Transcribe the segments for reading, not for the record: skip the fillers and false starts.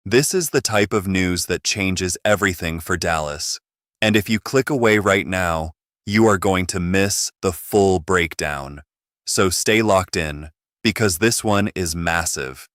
This is the type of news that changes everything for Dallas. And if you click away right now, you are going to miss the full breakdown. So stay locked in, because this one is massive.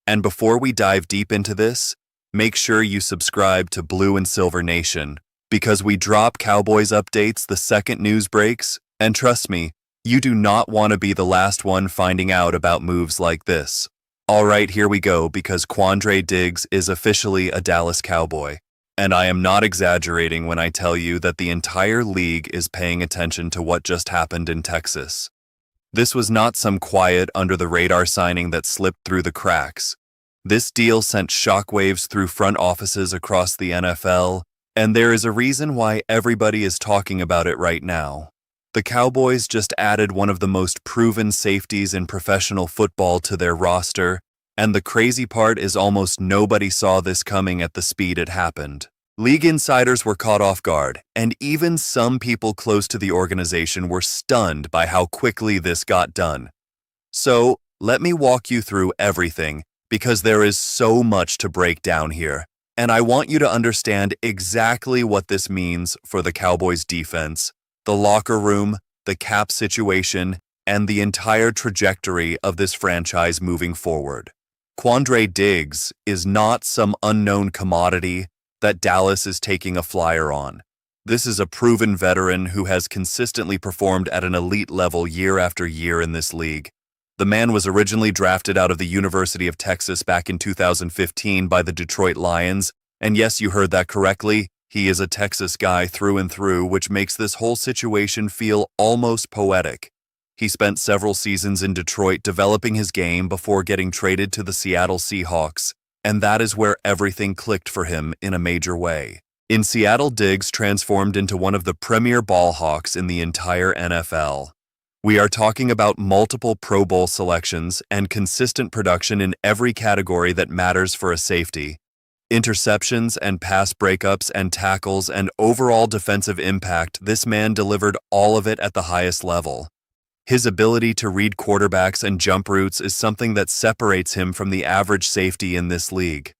And before we dive deep into this, make sure you subscribe to Blue and Silver Nation, because we drop Cowboys updates the second news breaks, and trust me, you do not want to be the last one finding out about moves like this. All right, here we go, because Quandre Diggs is officially a Dallas Cowboy. And I am not exaggerating when I tell you that the entire league is paying attention to what just happened in Texas. This was not some quiet, under-the-radar signing that slipped through the cracks. This deal sent shockwaves through front offices across the NFL, and there is a reason why everybody is talking about it right now. The Cowboys just added one of the most proven safeties in professional football to their roster, and the crazy part is almost nobody saw this coming at the speed it happened. League insiders were caught off guard, and even some people close to the organization were stunned by how quickly this got done. So, let me walk you through everything, because there is so much to break down here, and I want you to understand exactly what this means for the Cowboys defense, the locker room, the cap situation, and the entire trajectory of this franchise moving forward. Quandre Diggs is not some unknown commodity that Dallas is taking a flyer on. This is a proven veteran who has consistently performed at an elite level year after year in this league. The man was originally drafted out of the University of Texas back in 2015 by the Detroit Lions, and yes, you heard that correctly, he is a Texas guy through and through, which makes this whole situation feel almost poetic. He spent several seasons in Detroit developing his game before getting traded to the Seattle Seahawks, and that is where everything clicked for him in a major way. In Seattle, Diggs transformed into one of the premier ball hawks in the entire NFL. We are talking about multiple Pro Bowl selections and consistent production in every category that matters for a safety. Interceptions and pass breakups and tackles and overall defensive impact, this man delivered all of it at the highest level. His ability to read quarterbacks and jump routes is something that separates him from the average safety in this league.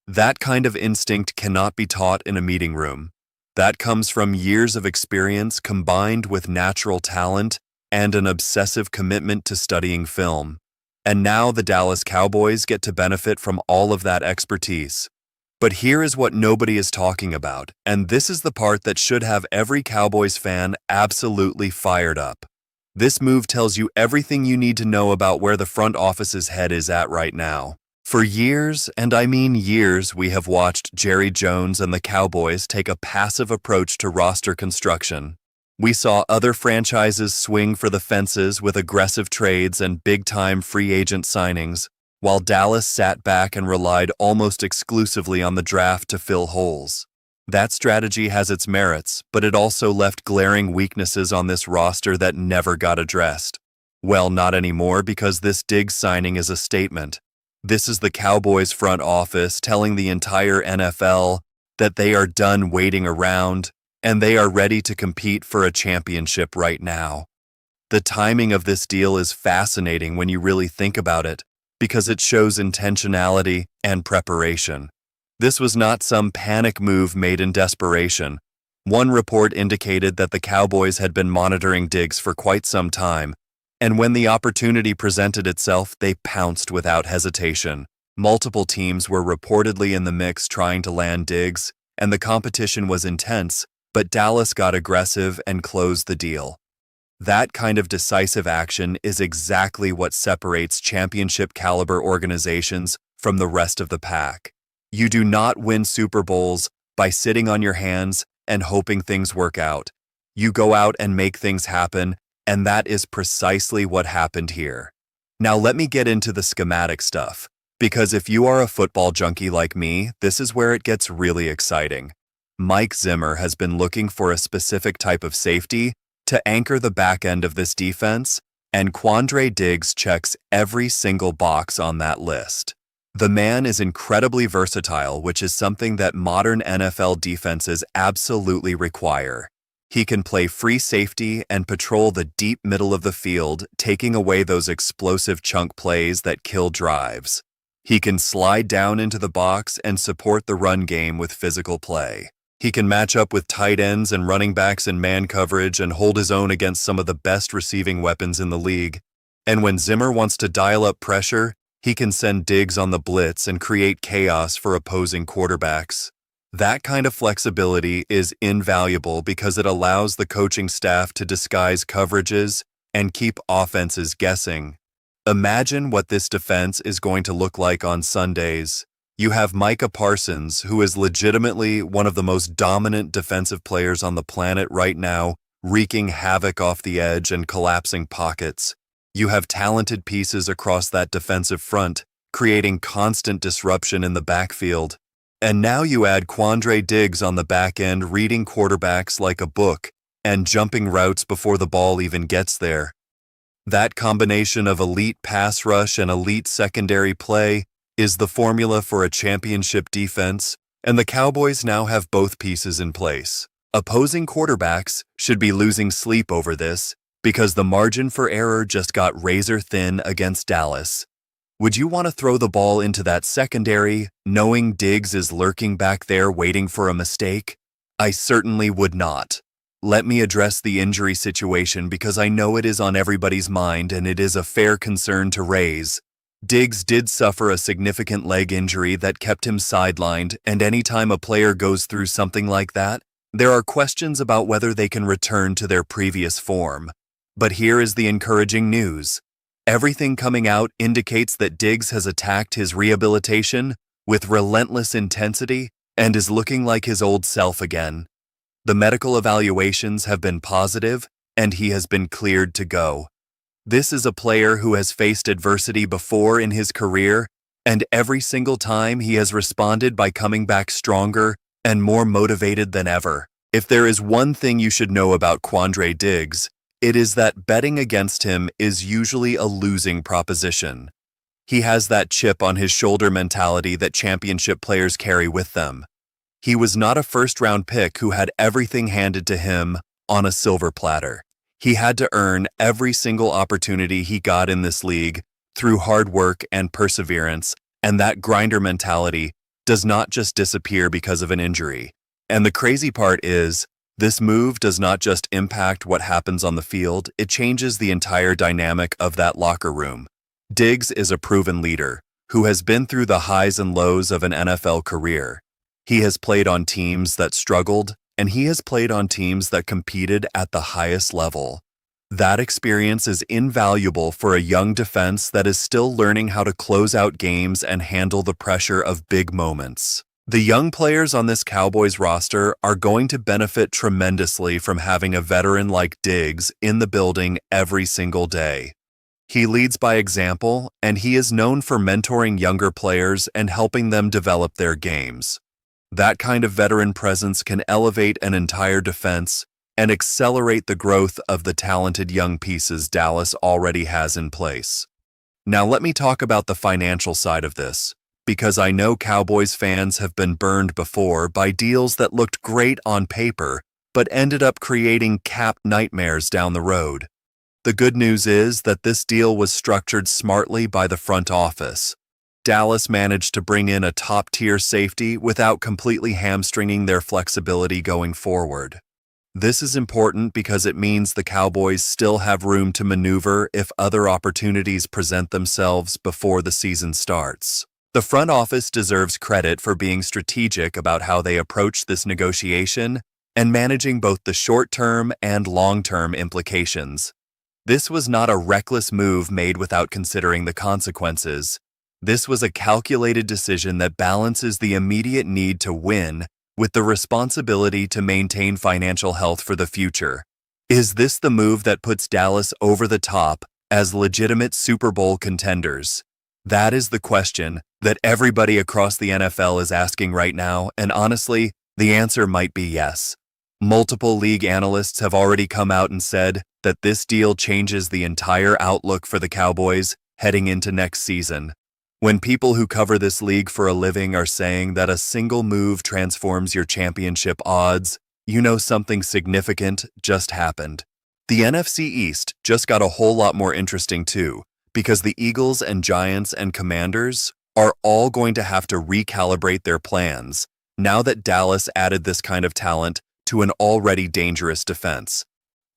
That kind of instinct cannot be taught in a meeting room. That comes from years of experience combined with natural talent and an obsessive commitment to studying film. And now the Dallas Cowboys get to benefit from all of that expertise. But here is what nobody is talking about, and this is the part that should have every Cowboys fan absolutely fired up. This move tells you everything you need to know about where the front office's head is at right now. For years, and I mean years, we have watched Jerry Jones and the Cowboys take a passive approach to roster construction. We saw other franchises swing for the fences with aggressive trades and big-time free agent signings, while Dallas sat back and relied almost exclusively on the draft to fill holes. That strategy has its merits, but it also left glaring weaknesses on this roster that never got addressed. Well, not anymore, because this Diggs signing is a statement. This is the Cowboys front office telling the entire NFL that they are done waiting around, and they are ready to compete for a championship right now. The timing of this deal is fascinating when you really think about it, because it shows intentionality and preparation. This was not some panic move made in desperation. One report indicated that the Cowboys had been monitoring Diggs for quite some time, and when the opportunity presented itself, they pounced without hesitation. Multiple teams were reportedly in the mix trying to land Diggs, and the competition was intense, but Dallas got aggressive and closed the deal. That kind of decisive action is exactly what separates championship-caliber organizations from the rest of the pack. You do not win Super Bowls by sitting on your hands and hoping things work out. You go out and make things happen, and that is precisely what happened here. Now let me get into the schematic stuff, because if you are a football junkie like me, this is where it gets really exciting. Mike Zimmer has been looking for a specific type of safety to anchor the back end of this defense, and Quandre Diggs checks every single box on that list. The man is incredibly versatile, which is something that modern NFL defenses absolutely require. He can play free safety and patrol the deep middle of the field, taking away those explosive chunk plays that kill drives. He can slide down into the box and support the run game with physical play. He can match up with tight ends and running backs in man coverage and hold his own against some of the best receiving weapons in the league. And when Zimmer wants to dial up pressure, he can send Diggs on the blitz and create chaos for opposing quarterbacks. That kind of flexibility is invaluable because it allows the coaching staff to disguise coverages and keep offenses guessing. Imagine what this defense is going to look like on Sundays. You have Micah Parsons, who is legitimately one of the most dominant defensive players on the planet right now, wreaking havoc off the edge and collapsing pockets. You have talented pieces across that defensive front, creating constant disruption in the backfield. And now you add Quandre Diggs on the back end, reading quarterbacks like a book and jumping routes before the ball even gets there. That combination of elite pass rush and elite secondary play is the formula for a championship defense, and the Cowboys now have both pieces in place. Opposing quarterbacks should be losing sleep over this because the margin for error just got razor thin against Dallas. Would you want to throw the ball into that secondary, knowing Diggs is lurking back there waiting for a mistake? I certainly would not. Let me address the injury situation because I know it is on everybody's mind and it is a fair concern to raise. Diggs did suffer a significant leg injury that kept him sidelined, and anytime a player goes through something like that, there are questions about whether they can return to their previous form. But here is the encouraging news. Everything coming out indicates that Diggs has attacked his rehabilitation with relentless intensity and is looking like his old self again. The medical evaluations have been positive, and he has been cleared to go. This is a player who has faced adversity before in his career, and every single time he has responded by coming back stronger and more motivated than ever. If there is one thing you should know about Quandre Diggs, it is that betting against him is usually a losing proposition. He has that chip on his shoulder mentality that championship players carry with them. He was not a first-round pick who had everything handed to him on a silver platter. He had to earn every single opportunity he got in this league through hard work and perseverance, and that grinder mentality does not just disappear because of an injury. And the crazy part is, this move does not just impact what happens on the field, it changes the entire dynamic of that locker room. Diggs is a proven leader who has been through the highs and lows of an NFL career. He has played on teams that struggled, and he has played on teams that competed at the highest level. That experience is invaluable for a young defense that is still learning how to close out games and handle the pressure of big moments. The young players on this Cowboys roster are going to benefit tremendously from having a veteran like Diggs in the building every single day. He leads by example, and he is known for mentoring younger players and helping them develop their games. That kind of veteran presence can elevate an entire defense and accelerate the growth of the talented young pieces Dallas already has in place. Now let me talk about the financial side of this, because I know Cowboys fans have been burned before by deals that looked great on paper but ended up creating cap nightmares down the road. The good news is that this deal was structured smartly by the front office. Dallas managed to bring in a top-tier safety without completely hamstringing their flexibility going forward. This is important because it means the Cowboys still have room to maneuver if other opportunities present themselves before the season starts. The front office deserves credit for being strategic about how they approached this negotiation and managing both the short-term and long-term implications. This was not a reckless move made without considering the consequences. This was a calculated decision that balances the immediate need to win with the responsibility to maintain financial health for the future. Is this the move that puts Dallas over the top as legitimate Super Bowl contenders? That is the question that everybody across the NFL is asking right now, and honestly, the answer might be yes. Multiple league analysts have already come out and said that this deal changes the entire outlook for the Cowboys heading into next season. When people who cover this league for a living are saying that a single move transforms your championship odds, you know something significant just happened. The NFC East just got a whole lot more interesting too, because the Eagles and Giants and Commanders are all going to have to recalibrate their plans now that Dallas added this kind of talent to an already dangerous defense.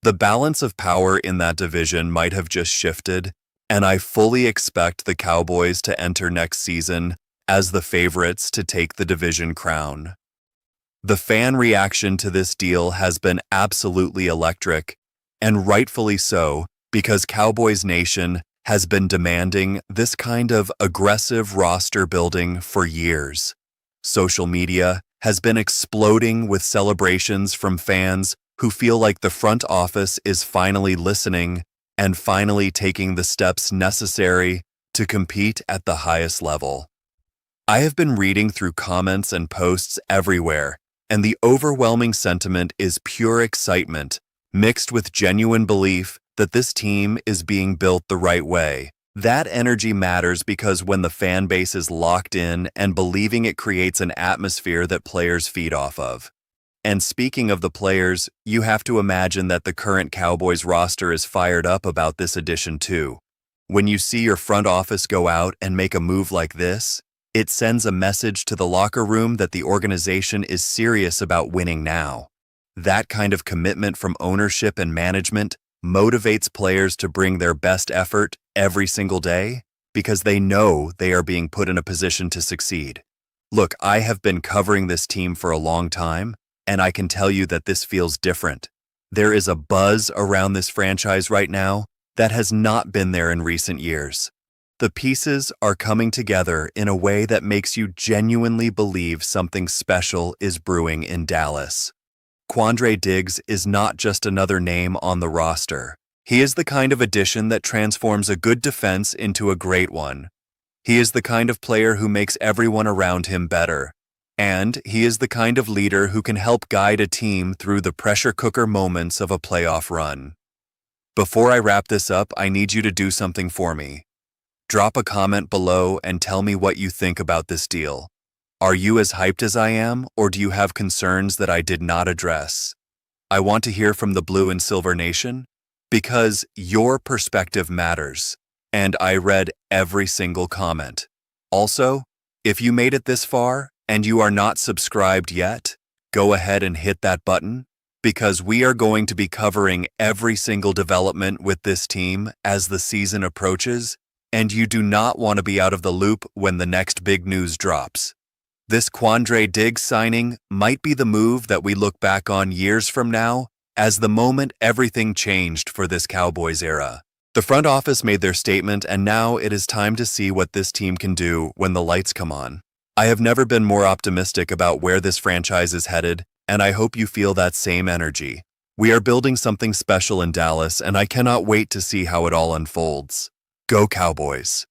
The balance of power in that division might have just shifted, and I fully expect the Cowboys to enter next season as the favorites to take the division crown. The fan reaction to this deal has been absolutely electric, and rightfully so, because Cowboys Nation has been demanding this kind of aggressive roster building for years. Social media has been exploding with celebrations from fans who feel like the front office is finally listening and finally taking the steps necessary to compete at the highest level. I have been reading through comments and posts everywhere, and the overwhelming sentiment is pure excitement, mixed with genuine belief that this team is being built the right way. That energy matters because when the fan base is locked in and believing, it creates an atmosphere that players feed off of. And speaking of the players, you have to imagine that the current Cowboys roster is fired up about this addition too. When you see your front office go out and make a move like this, it sends a message to the locker room that the organization is serious about winning now. That kind of commitment from ownership and management motivates players to bring their best effort every single day because they know they are being put in a position to succeed. Look, I have been covering this team for a long time, and I can tell you that this feels different. There is a buzz around this franchise right now that has not been there in recent years. The pieces are coming together in a way that makes you genuinely believe something special is brewing in Dallas. Quandre Diggs is not just another name on the roster. He is the kind of addition that transforms a good defense into a great one. He is the kind of player who makes everyone around him better. And he is the kind of leader who can help guide a team through the pressure cooker moments of a playoff run. Before I wrap this up, I need you to do something for me. Drop a comment below and tell me what you think about this deal. Are you as hyped as I am, or do you have concerns that I did not address? I want to hear from the Blue and Silver Nation because your perspective matters, and I read every single comment. Also, if you made it this far and you are not subscribed yet, go ahead and hit that button because we are going to be covering every single development with this team as the season approaches, and you do not want to be out of the loop when the next big news drops. This Quandre Diggs signing might be the move that we look back on years from now as the moment everything changed for this Cowboys era. The front office made their statement, and now it is time to see what this team can do when the lights come on. I have never been more optimistic about where this franchise is headed, and I hope you feel that same energy. We are building something special in Dallas, and I cannot wait to see how it all unfolds. Go Cowboys!